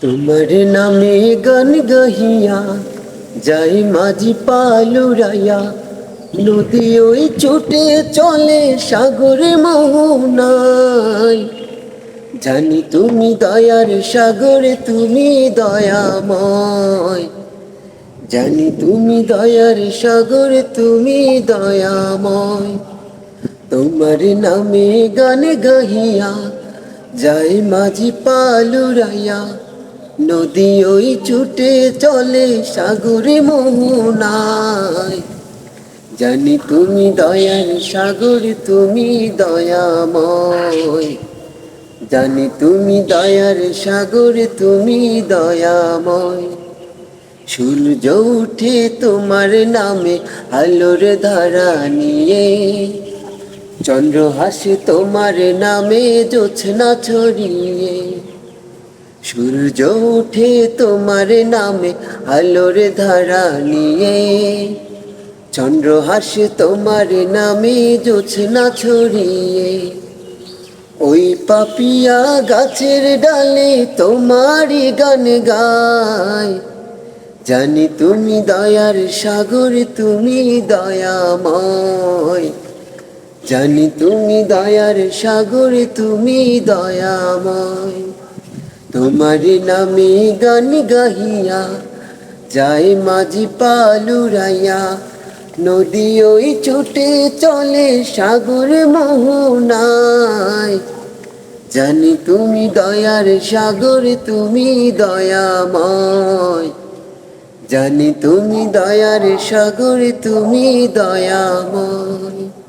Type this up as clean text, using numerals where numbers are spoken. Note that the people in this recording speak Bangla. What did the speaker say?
তোমার নামে গান গাহিয়া যাই মাঝি পালুরাইয়া, নদী ওই ছুটে চলে সাগরে মোহনায়। জানি তুমি দয়ার সাগরে, তুমি দয়াময়। জানি তুমি দয়ার সাগরে, তুমি দয়াময়। তোমার নামে গান গাহিয়া যাই মাঝি পালুরাইয়া, নদী ওই ছুটে চলে সাগরে মোহনায়। জানি তুমি দয়ার সাগর, তুমি দয়াময়। জানি তুমি দয়ার সাগর, তুমি দয়াময়। সূর্য উঠে তোমার নামে আলোর ধারা নিয়ে, চন্দ্র হাসে তোমার নামে জ্যোৎস্না ছড়িয়ে। সূর্য উঠে তোমার নামে আলোর ধারা নিয়ে, চন্দ্র হাসে তোমার নামে জ্যোৎস্না ছড়িয়ে। ওই পাপিয়া গাছের ডালে তোমারই গান গায়। জানি তুমি দয়ার সাগর, তুমি দয়াময়। জানি তুমি দয়ার সাগর, তুমি দয়াময়। তোমার নামে গান গাহিয়া যাই মাঝি পালুরাইয়া, নদী ওই ছুটে চলে সাগর মোহনায়। জানি তুমি দয়ার সাগর, তুমি দয়াময়। জানি তুমি দয়ার সাগর, তুমি দয়াময়।